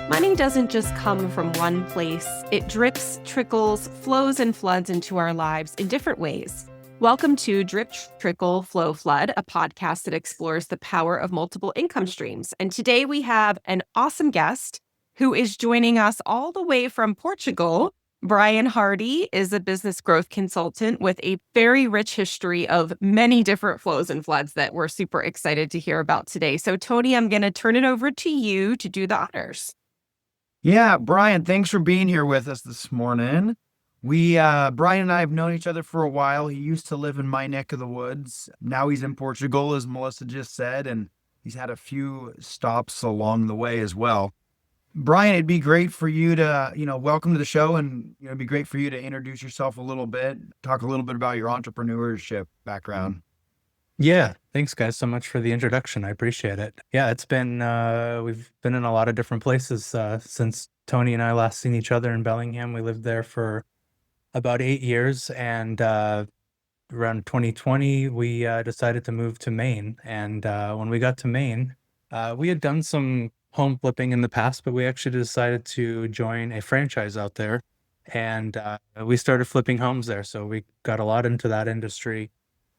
Money doesn't just come from one place. It drips, trickles, flows, and floods into our lives in different ways. Welcome to Drip Trickle Flow Flood, a podcast that explores the power of multiple income streams. And today we have an awesome guest who is joining us all the way from Portugal. Brian Hardy is a business growth consultant with a very rich history of many different flows and floods that we're super excited to hear about today. So, Tony, I'm going to turn it over to you to do the honors. Yeah, Brian, thanks for being here with us this morning. Brian and I have known each other for a while. He used to live in my neck of the woods. Now he's in Portugal, as Melissa just said, and he's had a few stops along the way as well. Brian, it'd be great for you to, welcome to the show, and it'd be great for you to introduce yourself a little bit, talk a little bit about your entrepreneurship background. Yeah, thanks guys so much for the introduction. I appreciate it. Yeah, it's been, we've been in a lot of different places since Tony and I last seen each other in Bellingham. We lived there for about 8 years, and around 2020, we decided to move to Maine. And when we got to Maine, we had done some home flipping in the past, but we actually decided to join a franchise out there, and we started flipping homes there. So we got a lot into that industry.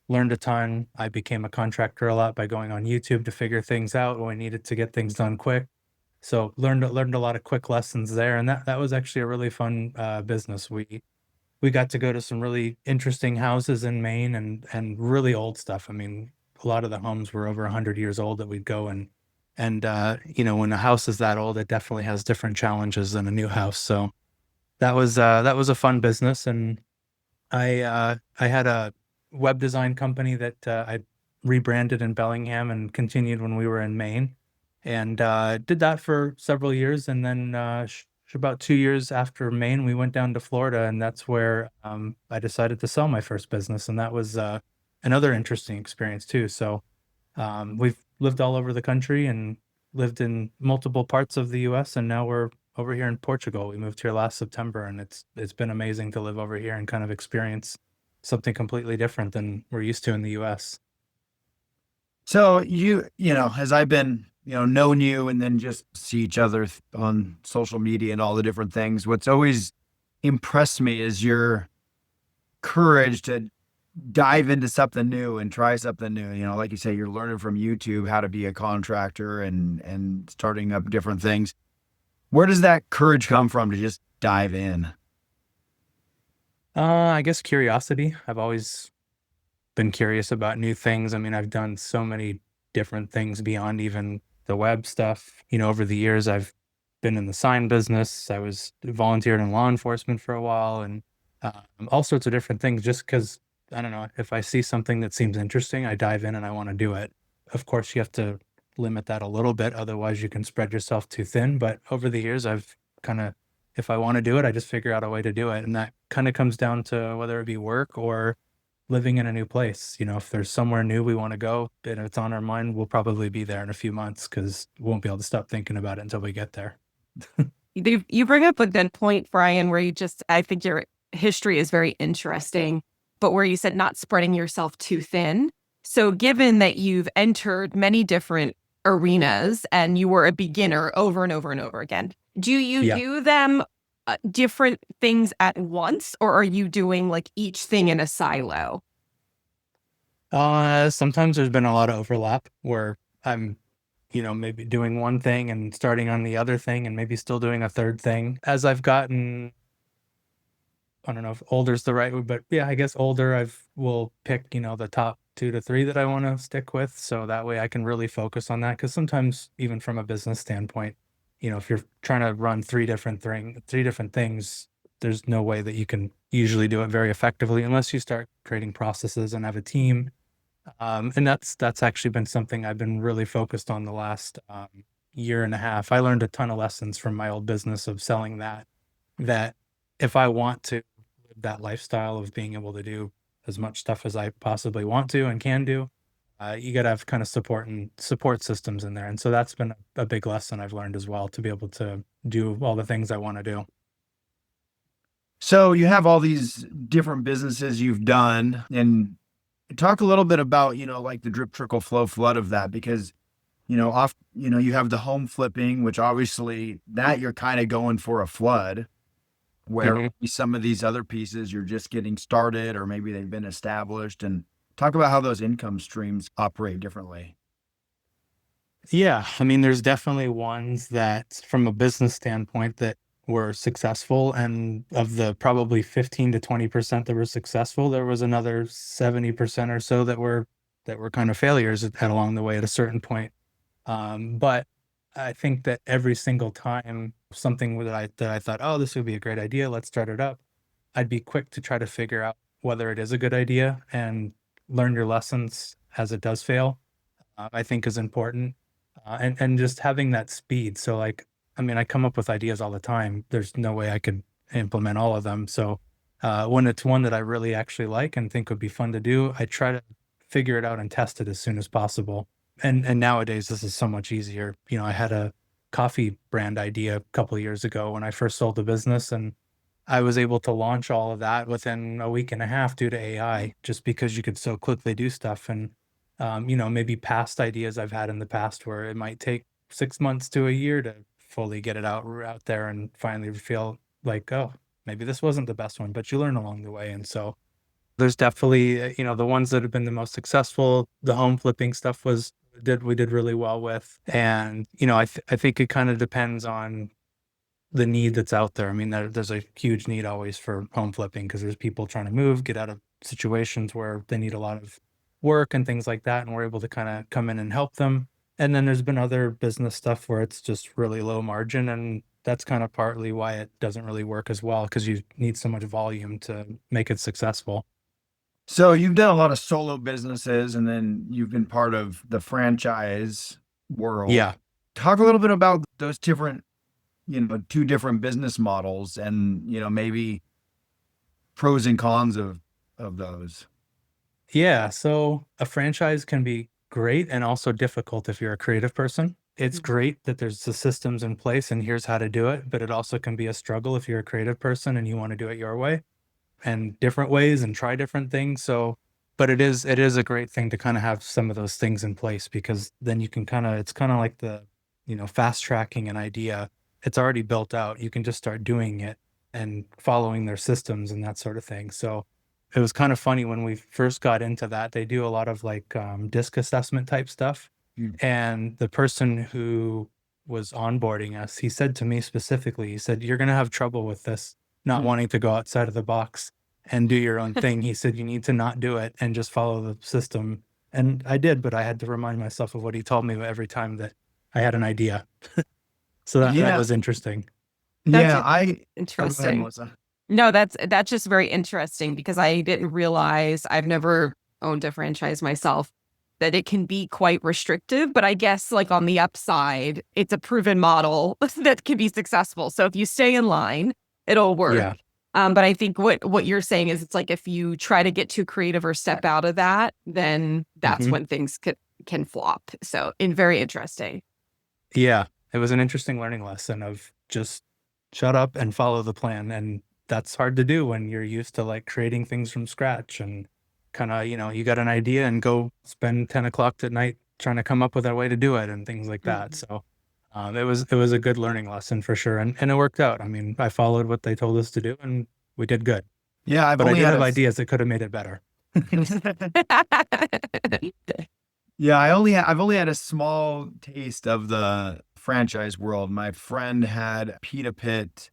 Learned a ton. I became a contractor a lot by going on YouTube to figure things out when we needed to get things done quick. So learned a lot of quick lessons there, and that was actually a really fun business. We got to go to some really interesting houses in Maine and really old stuff. I mean, a lot of the homes were over 100 years old that we'd go and when a house is that old, it definitely has different challenges than a new house. So that was a fun business, and I had a web design company that I rebranded in Bellingham and continued when we were in Maine, and did that for several years. And then about 2 years after Maine, we went down to Florida, and that's where I decided to sell my first business. And that was another interesting experience too. So we've lived all over the country and lived in multiple parts of the US, and now we're over here in Portugal. We moved here last September, and it's been amazing to live over here and kind of experience something completely different than we're used to in the US. So as I've been, known you and then just see each other on social media and all the different things, what's always impressed me is your courage to dive into something new and try something new. Like you say, you're learning from YouTube how to be a contractor and starting up different things. Where does that courage come from to just dive in? I guess curiosity. I've always been curious about new things. I mean, I've done so many different things beyond even the web stuff. Over the years, I've been in the sign business. I was volunteered in law enforcement for a while, and all sorts of different things, just because, I don't know, if I see something that seems interesting, I dive in and I want to do it. Of course, you have to limit that a little bit. Otherwise, you can spread yourself too thin. But over the years, I've kind of, if I want to do it, I just figure out a way to do it. And that kind of comes down to whether it be work or living in a new place. If there's somewhere new we want to go and it's on our mind, we'll probably be there in a few months because we won't be able to stop thinking about it until we get there. You bring up a good point, Brian, where I think your history is very interesting, but where you said not spreading yourself too thin. So given that you've entered many different arenas and you were a beginner over and over and over again, do you do them different things at once, or are you doing like each thing in a silo? Sometimes there's been a lot of overlap where I'm, maybe doing one thing and starting on the other thing and maybe still doing a third thing. As I've gotten, I don't know if older is the right word, but yeah, I guess older, will pick, the top 2 to 3 that I want to stick with. So that way I can really focus on that. Because sometimes, even from a business standpoint, if you're trying to run three different things, there's no way that you can usually do it very effectively unless you start creating processes and have a team. And that's actually been something I've been really focused on the last year and a half. I learned a ton of lessons from my old business of selling that if I want to live that lifestyle of being able to do as much stuff as I possibly want to and can do, you got to have kind of support systems in there. And so that's been a big lesson I've learned as well, to be able to do all the things I want to do. So you have all these different businesses you've done, and talk a little bit about, like the Drip Trickle Flow Flood of that, because you have the home flipping, which obviously that you're kind of going for a flood, where Mhm. some of these other pieces you're just getting started, or maybe they've been established. And talk about how those income streams operate differently. Yeah, I mean, there's definitely ones that, from a business standpoint, that were successful, and of the probably 15 to 20% that were successful, there was another 70% or so that were kind of failures along the way at a certain point. But I think that every single time something that I thought, oh, this would be a great idea, let's start it up, I'd be quick to try to figure out whether it is a good idea and learn your lessons as it does fail. I think is important, and just having that speed. So, like, I mean, I come up with ideas all the time. There's no way I could implement all of them. So, when it's one that I really actually like and think would be fun to do, I try to figure it out and test it as soon as possible. And nowadays, this is so much easier. I had a coffee brand idea a couple of years ago when I first sold the business, and I was able to launch all of that within a week and a half due to AI, just because you could so quickly do stuff. And maybe past ideas I've had in the past where it might take 6 months to a year to fully get it out there and finally feel like, oh, maybe this wasn't the best one, but you learn along the way. And so there's definitely, the ones that have been the most successful. The home flipping stuff we did really well with. And, I think it kind of depends on the need that's out there. I mean, there's a huge need always for home flipping because there's people trying to move, get out of situations where they need a lot of work and things like that, and we're able to kind of come in and help them. And then there's been other business stuff where it's just really low margin, and that's kind of partly why it doesn't really work as well, because you need so much volume to make it successful. So you've done a lot of solo businesses, and then you've been part of the franchise world. Yeah. Talk a little bit about those different, two different business models, and, maybe pros and cons of those. Yeah, so a franchise can be great and also difficult if you're a creative person. It's great that there's the systems in place and here's how to do it, but it also can be a struggle if you're a creative person and you want to do it your way and different ways and try different things. So, but it is a great thing to kind of have some of those things in place, because then you can it's kind of like fast tracking an idea. It's already built out. You can just start doing it and following their systems and that sort of thing. So it was kind of funny when we first got into that. They do a lot of like disc assessment type stuff. Mm. And the person who was onboarding us, he said to me specifically, he said, "You're going to have trouble with this, not wanting to go outside of the box and do your own thing." He said, "You need to not do it and just follow the system." And I did, but I had to remind myself of what he told me every time that I had an idea. So that Yeah. was interesting. That's Yeah. Oh, go ahead, interesting. Melissa. No, that's just very interesting because I didn't realize, I've never owned a franchise myself, that it can be quite restrictive. But I guess, like, on the upside, it's a proven model that can be successful. So if you stay in line, it'll work. Yeah. But I think what you're saying is, it's like if you try to get too creative or step out of that, then that's Mhm. when things can flop. So, very interesting. Yeah, it was an interesting learning lesson of just shut up and follow the plan. And that's hard to do when you're used to like creating things from scratch and kind of, you got an idea and go spend 10 o'clock at night trying to come up with a way to do it and things like that. So it was a good learning lesson for sure. And it worked out. I mean, I followed what they told us to do and we did good. Yeah, I've But I only did had have a ideas that could have made it better. Yeah, I've only had a small taste of the franchise world. My friend had a pita pit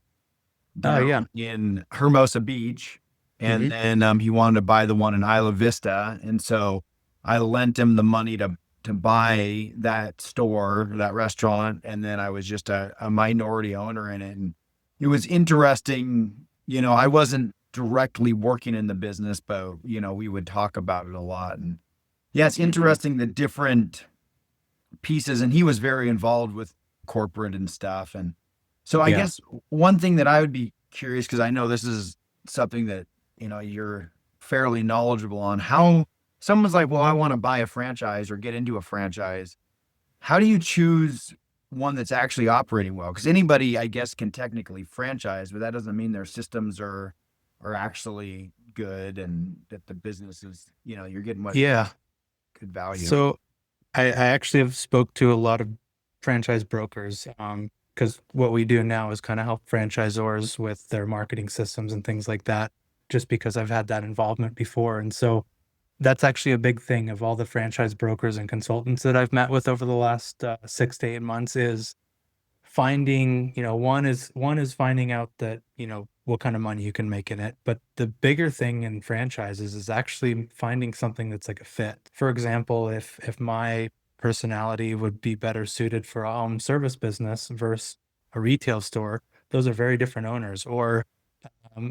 Oh, yeah. down in Hermosa Beach, and Mhm. then he wanted to buy the one in Isla Vista, and so I lent him the money to buy that store, that restaurant, and then I was just a minority owner in it. And it was interesting. I wasn't directly working in the business, but we would talk about it a lot. And yeah, it's interesting the different pieces. And he was very involved with corporate and stuff. And so I Yeah. guess one thing that I would be curious, because I know this is something that, you're fairly knowledgeable on, how someone's like, well, I want to buy a franchise or get into a franchise. How do you choose one that's actually operating well? Because anybody, I guess, can technically franchise, but that doesn't mean their systems are actually good and that the business is, you're getting what Yeah. good value. So I actually have spoke to a lot of franchise brokers, because what we do now is kind of help franchisors with their marketing systems and things like that, just because I've had that involvement before. And so that's actually a big thing of all the franchise brokers and consultants that I've met with over the last 6 to 8 months is finding, one is finding out that, what kind of money you can make in it. But the bigger thing in franchises is actually finding something that's like a fit. For example, if my personality would be better suited for a home service business versus a retail store, those are very different owners. Or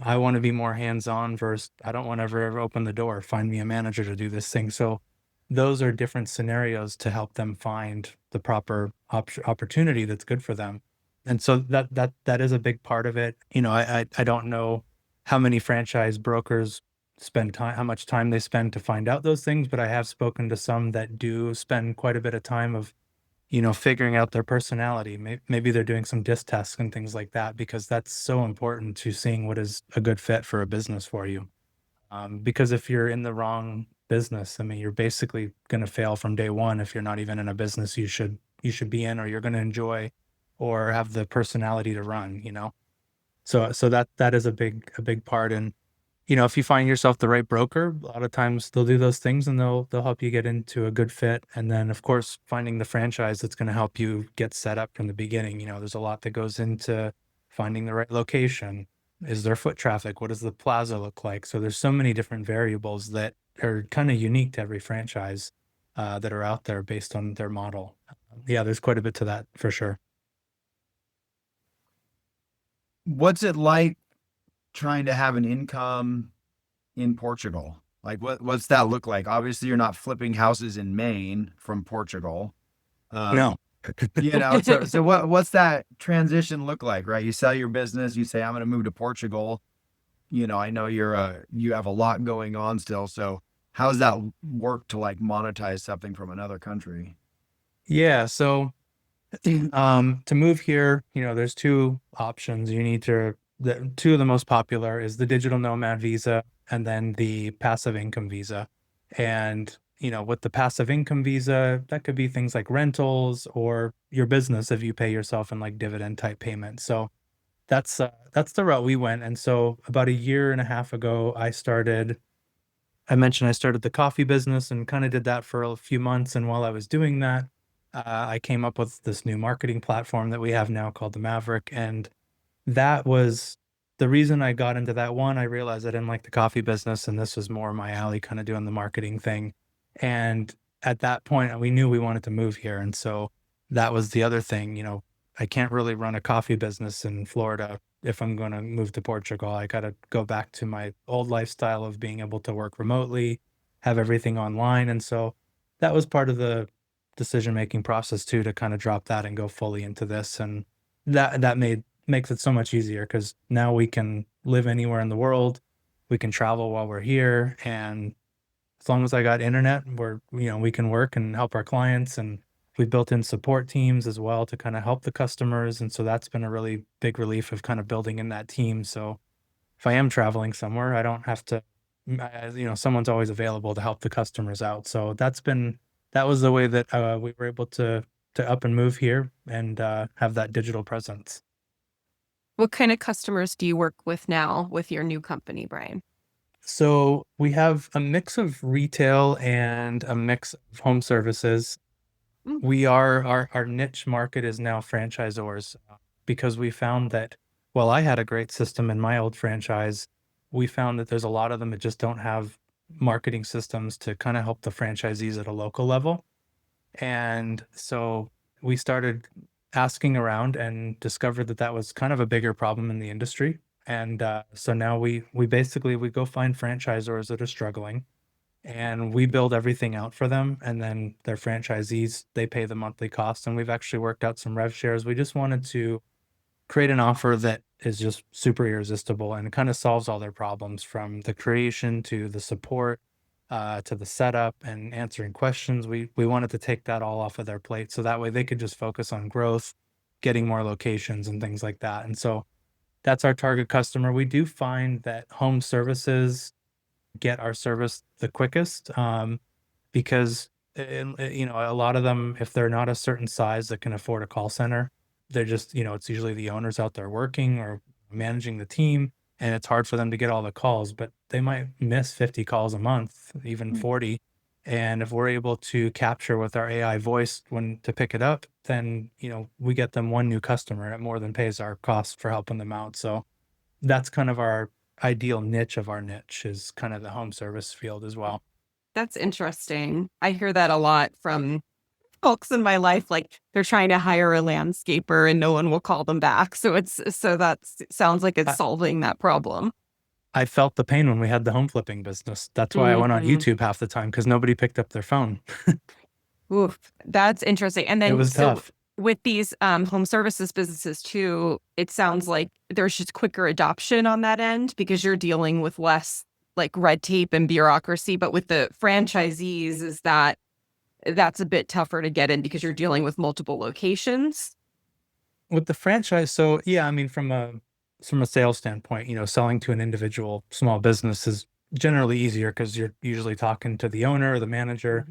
I want to be more hands-on versus I don't want to ever open the door, find me a manager to do this thing. So those are different scenarios to help them find the proper opportunity that's good for them. And so that is a big part of it. I don't know how many franchise brokers spend time, how much time they spend to find out those things, but I have spoken to some that do spend quite a bit of time of figuring out their personality. Maybe they're doing some disc tests and things like that, because that's so important to seeing what is a good fit for a business for you. Because if you're in the wrong business, I mean, you're basically going to fail from day one if you're not even in a business you should be in, or you're going to enjoy, or have the personality to run. So that is a big part. And if you find yourself the right broker, a lot of times they'll do those things and they'll help you get into a good fit. And then of course, finding the franchise that's going to help you get set up from the beginning. There's a lot that goes into finding the right location. Is there foot traffic? What does the plaza look like? So there's so many different variables that are kind of unique to every franchise that are out there based on their model. Yeah, there's quite a bit to that for sure. What's it like trying to have an income in Portugal? Like what's that look like? Obviously, you're not flipping houses in Maine from Portugal. Um, No. so what's that transition look like, right? You sell your business, you say, I'm gonna move to Portugal. I know you have a lot going on still. So how's that work to like monetize something from another country? Yeah, so to move here, there's two options. The two of the most popular is the digital nomad visa and then the passive income visa. And, with the passive income visa, that could be things like rentals or your business if you pay yourself in like dividend type payments. So that's the route we went. And so about a year and a half ago, I started the coffee business and kind of did that for a few months. And while I was doing that, I came up with this new marketing platform that we have now called the Maverick. And that was the reason I got into that one. I realized I didn't like the coffee business, and this was more my alley, kind of doing the marketing thing. And at that point, we knew we wanted to move here. And so that was the other thing. I can't really run a coffee business in Florida if I'm going to move to Portugal. I got to go back to my old lifestyle of being able to work remotely, have everything online. And so that was part of the decision making process too, to kind of drop that and go fully into this. And that makes it so much easier because now we can live anywhere in the world. We can travel while we're here. And as long as I got internet, we can work and help our clients. And we built in support teams as well to kind of help the customers. And so that's been a really big relief of kind of building in that team. So if I am traveling somewhere, I don't have to, someone's always available to help the customers out. So that was the way that we were able to up and move here and have that digital presence. What kind of customers do you work with now with your new company, Brian? So we have a mix of retail and a mix of home services. Mm. Our niche market is now franchisors, because we found that while I had a great system in my old franchise, we found that there's a lot of them that just don't have marketing systems to kind of help the franchisees at a local level. And so we started asking around and discovered that that was kind of a bigger problem in the industry. And so now we basically we go find franchisors that are struggling, and we build everything out for them. And then their franchisees, they pay the monthly cost. And we've actually worked out some rev shares. We just wanted to create an offer that is just super irresistible and kind of solves all their problems, from the creation to the support, to the setup and answering questions. We wanted to take that all off of their plate, so that way they could just focus on growth, getting more locations and things like that. And so that's our target customer. We do find that home services get our service the quickest, because And, a lot of them, if they're not a certain size that can afford a call center, they're just, it's usually the owners out there working or managing the team, and it's hard for them to get all the calls, but they might miss 50 calls a month, even 40. And if we're able to capture with our AI voice when to pick it up, then, we get them one new customer, and it more than pays our cost for helping them out. So that's kind of our ideal niche of our niche, is kind of the home service field as well. That's interesting. I hear that a lot from folks in my life, like they're trying to hire a landscaper and no one will call them back. So that sounds like it's solving that problem. I felt the pain when we had the home flipping business. That's why I went on YouTube half the time, because nobody picked up their phone. Oof, that's interesting. And then It was tough. with these home services businesses too, it sounds like there's just quicker adoption on that end because you're dealing with less like red tape and bureaucracy. But with the franchisees, that's a bit tougher to get in because you're dealing with multiple locations. With the franchise, so yeah, I mean, from a sales standpoint, selling to an individual small business is generally easier because you're usually talking to the owner or the manager.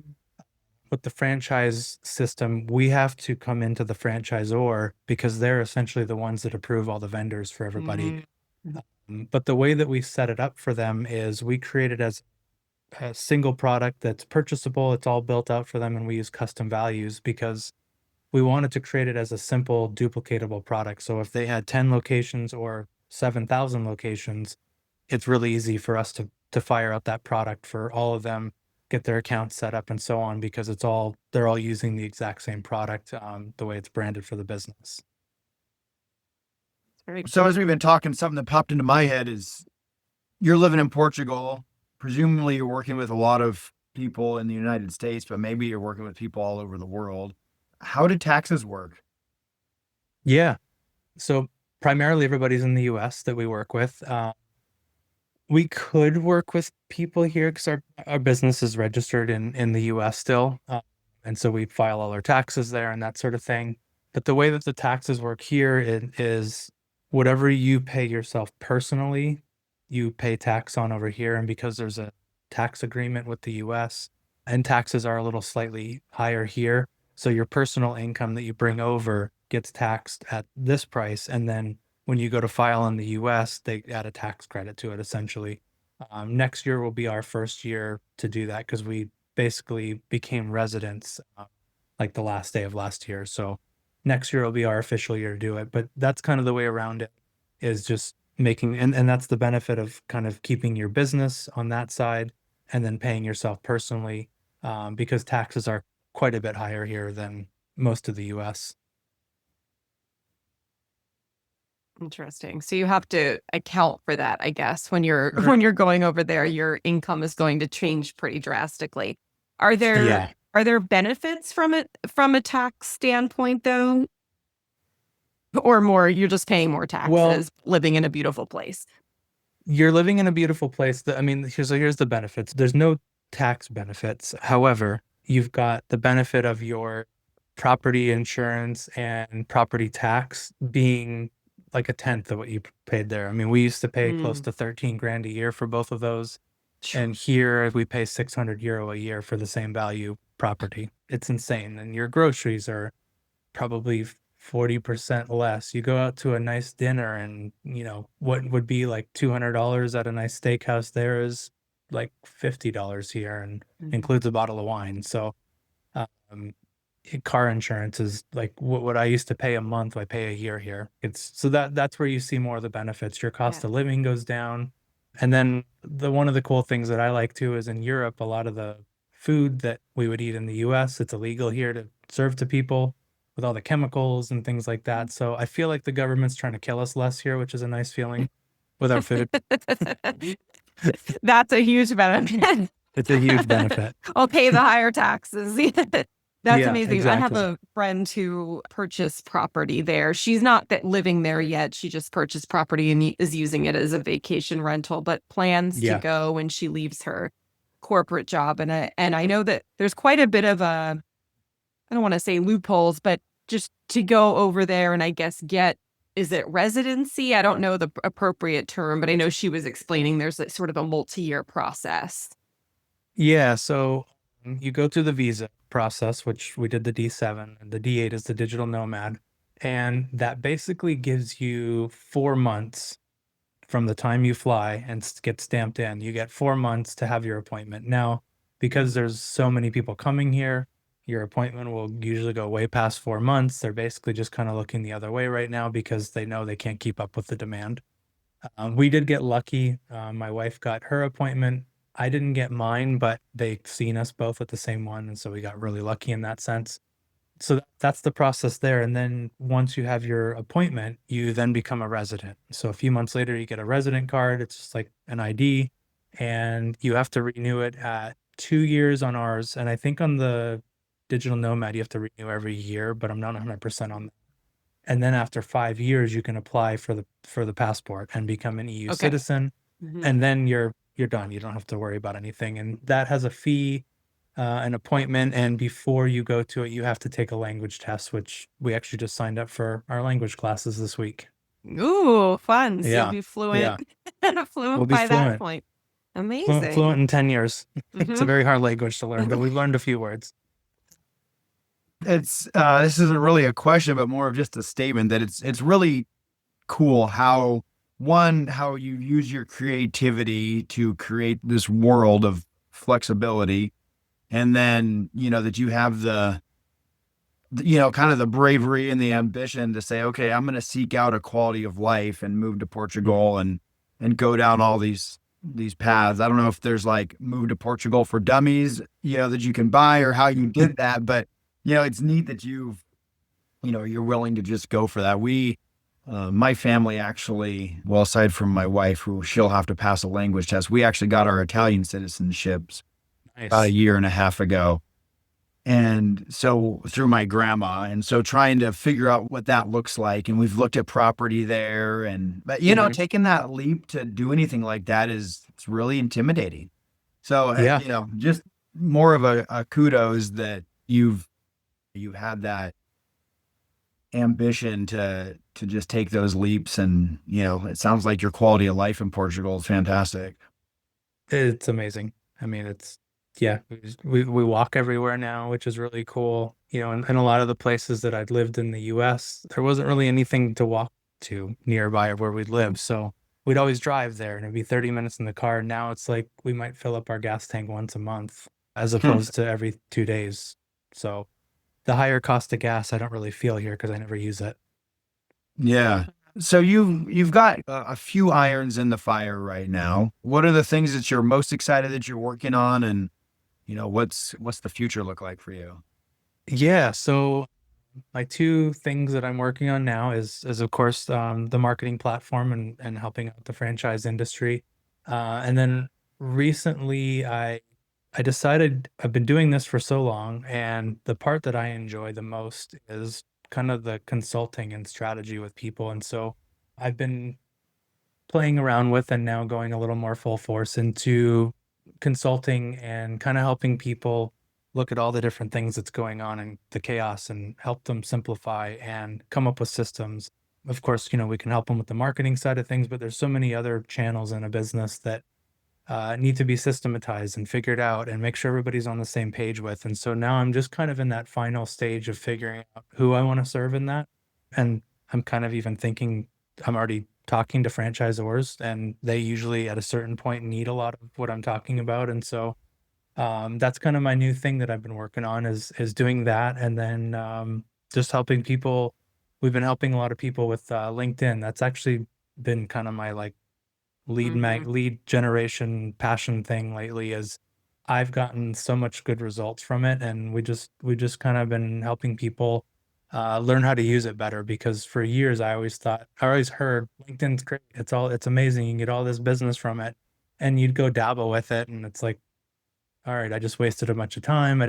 With the franchise system, we have to come into the franchisor because they're essentially the ones that approve all the vendors for everybody. But the way that we set it up for them is we create it as a single product that's purchasable. It's all built out for them, and we use custom values because we wanted to create it as a simple, duplicatable product. So if they had 10 locations or 7,000 locations, it's really easy for us to fire out that product for all of them, get their accounts set up and so on, because they're all using the exact same product, the way it's branded for the business. So as we've been talking, something that popped into my head is you're living in Portugal. Presumably you're working with a lot of people in the United States, but maybe you're working with people all over the world. How do taxes work? Yeah. So primarily everybody's in the US that we work with. We could work with people here because our business is registered in the US still. And so we file all our taxes there and that sort of thing. But the way that the taxes work here is whatever you pay yourself personally, you pay tax on over here. And because there's a tax agreement with the US, and taxes are a little slightly higher here, so your personal income that you bring over gets taxed at this price. And then when you go to file in the US, they add a tax credit to it, essentially. Next year will be our first year to do that because we basically became residents like the last day of last year. So next year will be our official year to do it. But that's kind of the way around it, is just making, and that's the benefit of kind of keeping your business on that side and then paying yourself personally, because taxes are quite a bit higher here than most of the US. Interesting. So you have to account for that, I guess, when you're going over there, your income is going to change pretty drastically. Are there benefits from it from a tax standpoint though? Or more, you're just paying more taxes, living in a beautiful place? You're living in a beautiful place. I mean, here's the benefits. There's no tax benefits. However, you've got the benefit of your property insurance and property tax being like a tenth of what you paid there. I mean, we used to pay close to 13 grand a year for both of those. And here we pay 600 euro a year for the same value property. It's insane. And your groceries are probably 40% less. You go out to a nice dinner and, what would be like $200 at a nice steakhouse there is like $50 here, and includes a bottle of wine. So, car insurance is like what I used to pay a month, I pay a year here. That's where you see more of the benefits. Your cost of living goes down. And then one of the cool things that I like too is in Europe, a lot of the food that we would eat in the US, it's illegal here to serve to people with all the chemicals and things like that. So I feel like the government's trying to kill us less here, which is a nice feeling with our food. That's a huge benefit. It's a huge benefit. I'll pay the higher taxes. That's amazing. Exactly. I have a friend who purchased property there. She's not living there yet. She just purchased property and is using it as a vacation rental, but plans to go when she leaves her corporate job. And I know that there's quite a bit of I don't want to say loopholes, but just to go over there and I guess is it residency? I don't know the appropriate term, but I know she was explaining there's sort of a multi-year process. Yeah. So You go through the visa process, which we did the D7, and the D8 is the digital nomad. And that basically gives you 4 months from the time you fly and get stamped in. You get 4 months to have your appointment. Now, because there's so many people coming here, your appointment will usually go way past 4 months. They're basically just kind of looking the other way right now because they know they can't keep up with the demand. We did get lucky. My wife got her appointment. I didn't get mine, but they seen us both at the same one. And so we got really lucky in that sense. So that's the process there. And then once you have your appointment, you then become a resident. So a few months later, you get a resident card. It's just like an ID, and you have to renew it at 2 years on ours. And I think on the digital nomad, you have to renew every year, but I'm not 100% on that. And then after 5 years, you can apply for the passport and become an EU Okay. citizen. Mhm. And then you're done. You don't have to worry about anything. And that has a fee, an appointment, and before you go to it, you have to take a language test, which we actually just signed up for our language classes this week. Ooh, fun. So you'll Yeah, be fluent, we'll fluent be by that fluent. point. Fluent Amazing. in 10 years. It's a Mhm. very hard language to learn, but we've learned a few words. It's this isn't really a question, but more of just a statement that it's really cool how you use your creativity to create this world of flexibility, and then that you have kind of the bravery and the ambition to say, okay, I'm going to seek out a quality of life and move to Portugal and go down all these paths. I don't know if there's like move to Portugal for dummies, that you can buy, or how you did that, but it's neat that you're willing to just go for that. My family actually, well, aside from my wife, who she'll have to pass a language test, we actually got our Italian citizenships about a Nice. year and a half ago. And so through my grandma, and so trying to figure out what that looks like. And we've looked at property there, but Mhm. taking that leap to do anything like that it's really intimidating. So, Yeah. just more of a kudos that you had that ambition to just take those leaps. And, it sounds like your quality of life in Portugal is fantastic. It's amazing. I mean, yeah, we walk everywhere now, which is really cool. And a lot of the places that I'd lived in the US, there wasn't really anything to walk to nearby where we'd live. So we'd always drive there and it'd be 30 minutes in the car. Now it's like we might fill up our gas tank once a month as opposed to every 2 days. So the higher cost of gas, I don't really feel here because I never use it. Yeah. So you've got a few irons in the fire right now. What are the things that you're most excited that you're working on, and what's the future look like for you? Yeah. So my two things that I'm working on now is of course the marketing platform and helping out the franchise industry. And then recently I decided I've been doing this for so long, and the part that I enjoy the most is kind of the consulting and strategy with people. And so I've been playing around with and now going a little more full force into consulting and kind of helping people look at all the different things that's going on in the chaos and help them simplify and come up with systems. Of course, we can help them with the marketing side of things, but there's so many other channels in a business that need to be systematized and figured out and make sure everybody's on the same page with. And so now I'm just kind of in that final stage of figuring out who I want to serve in that. And I'm kind of even thinking I'm already talking to franchisors, and they usually at a certain point need a lot of what I'm talking about. And so that's kind of my new thing that I've been working on is doing that. And then just helping people. We've been helping a lot of people with LinkedIn. That's actually been kind of my like Mhm. lead generation passion thing lately. Is I've gotten so much good results from it, and we just kind of been helping people learn how to use it better, because for years I always heard LinkedIn's great, it's amazing, you can get all this business from it, and you'd go dabble with it and it's like, all right, I just wasted a bunch of time.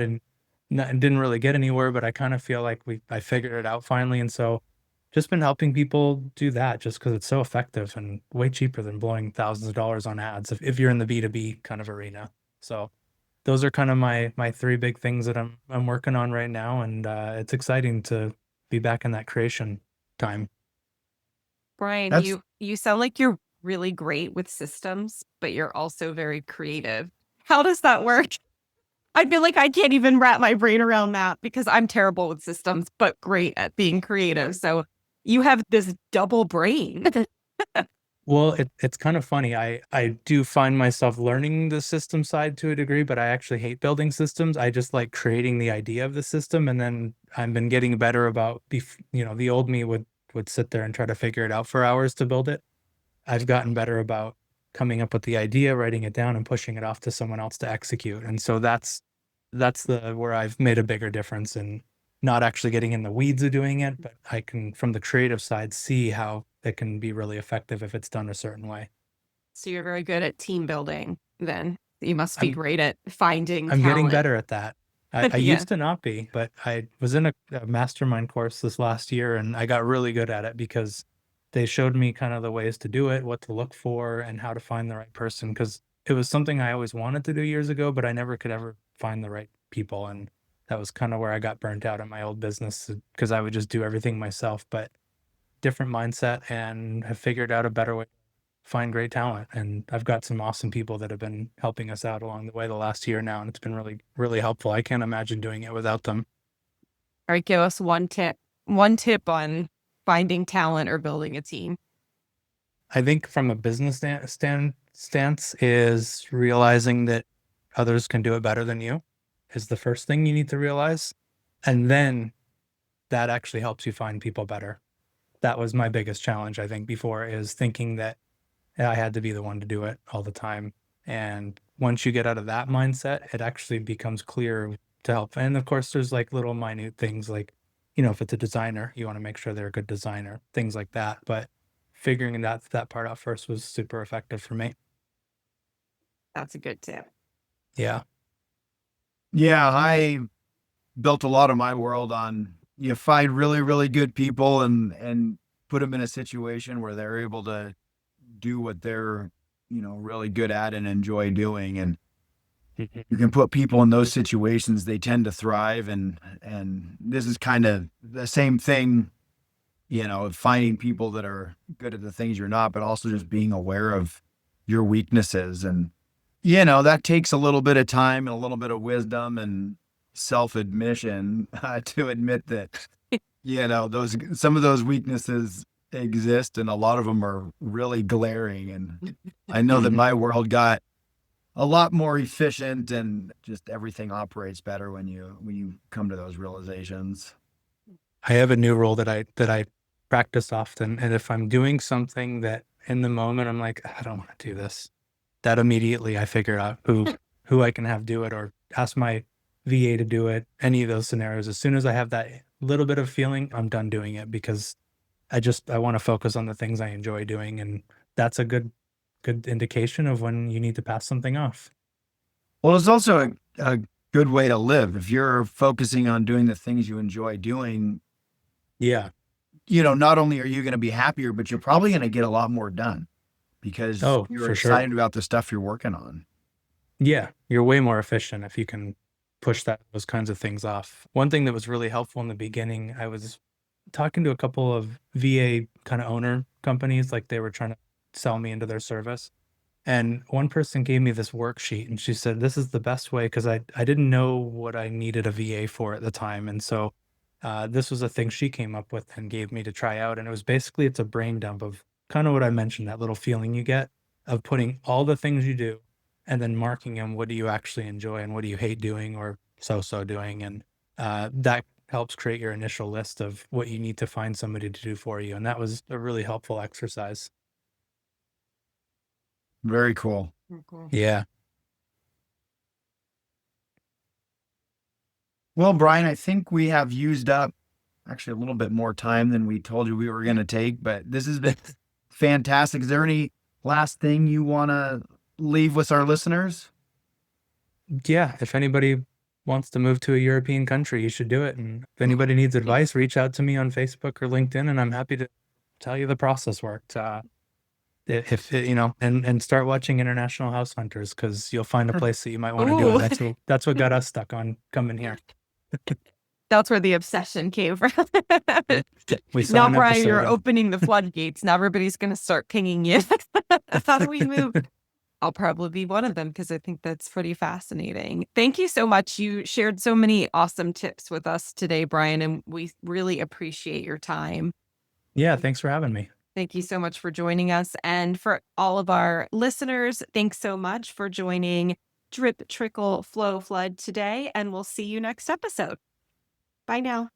Didn't really get anywhere, but I kind of feel like I figured it out finally. And so just been helping people do that just because it's so effective and way cheaper than blowing thousands of dollars on ads if you're in the B2B kind of arena. So those are kind of my three big things that I'm working on right now. And it's exciting to be back in that creation time. Brian, That's you sound like you're really great with systems, but you're also very creative. How does that work? I feel like I can't even wrap my brain around that because I'm terrible with systems, but great at being creative. So you have this double brain. Well, it's kind of funny. I do find myself learning the system side to a degree, but I actually hate building systems. I just like creating the idea of the system, and then I've been getting better about, the old me would sit there and try to figure it out for hours to build it. I've gotten better about coming up with the idea, writing it down, and pushing it off to someone else to execute. And so that's the where I've made a bigger difference in not actually getting in the weeds of doing it, but I can, from the creative side, see how it can be really effective if it's done a certain way. So you're very good at team building then. You must be I'm great at finding I'm getting talent. better at that. I Yeah. used to not be, but I was in a mastermind course this last year, and I got really good at it because they showed me kind of the ways to do it, what to look for, and how to find the right person. Because it was something I always wanted to do years ago, but I never could ever find the right people. And that was kind of where I got burnt out in my old business because I would just do everything myself. But different mindset, and have figured out a better way to find great talent. And I've got some awesome people that have been helping us out along the way the last year now, and it's been really, really helpful. I can't imagine doing it without them. All right, give us one tip. One tip on finding talent or building a team. I think from a business stance is realizing that others can do it better than you is the first thing you need to realize. And then that actually helps you find people better. That was my biggest challenge, I think, before, is thinking that I had to be the one to do it all the time. And once you get out of that mindset, it actually becomes clear to help. And of course, there's like little minute things like, if it's a designer, you want to make sure they're a good designer, things like that. But figuring that part out first was super effective for me. That's a good tip. Yeah. Yeah, I built a lot of my world on you find really, really good people and put them in a situation where they're able to do what they're, really good at and enjoy doing. And you can put people in those situations, they tend to thrive. And this is kind of the same thing, finding people that are good at the things you're not, but also just being aware of your weaknesses. And, that takes a little bit of time and a little bit of wisdom and self-admission to admit that, some of those weaknesses exist, and a lot of them are really glaring. And I know that my world got a lot more efficient, and just everything operates better when you come to those realizations. I have a new rule that I practice often. And if I'm doing something that in the moment I'm like, I don't want to do this, that immediately I figure out who I can have do it, or ask my VA to do it. Any of those scenarios, as soon as I have that little bit of feeling, I'm done doing it, because I want to focus on the things I enjoy doing. And that's a good indication of when you need to pass something off. Well, it's also a good way to live. If you're focusing on doing the things you enjoy doing, Yeah. not only are you going to be happier, but you're probably going to get a lot more done because you're for sure. excited about the stuff you're working on. Yeah, you're way more efficient if you can push those kinds of things off. One thing that was really helpful in the beginning, I was talking to a couple of VA kind of owner companies, like they were trying to sell me into their service. And one person gave me this worksheet, and she said, this is the best way, because I didn't know what I needed a VA for at the time. And so this was a thing she came up with and gave me to try out. And it was basically, it's a brain dump of kind of what I mentioned, that little feeling you get of putting all the things you do and then marking them. What do you actually enjoy and what do you hate doing or so doing? And that helps create your initial list of what you need to find somebody to do for you. And that was a really helpful exercise. Very cool. Yeah. Well, Brian, I think we have used up actually a little bit more time than we told you we were going to take, but this has been fantastic. Is there any last thing you want to leave with our listeners? Yeah. If anybody wants to move to a European country, you should do it. And if anybody needs advice, reach out to me on Facebook or LinkedIn, and I'm happy to tell you the process worked. And start watching International House Hunters, because you'll find a place that you might want to do it. That's what got us stuck on coming here. That's where the obsession came from. We saw Now, an Brian, episode you're of- opening the floodgates. Now everybody's going to start pinging you. How do we move? I'll probably be one of them because I think that's pretty fascinating. Thank you so much. You shared so many awesome tips with us today, Brian, and we really appreciate your time. Yeah, thanks for having me. Thank you so much for joining us. And for all of our listeners, thanks so much for joining Drip Trickle Flow Flood today. And we'll see you next episode. Bye now.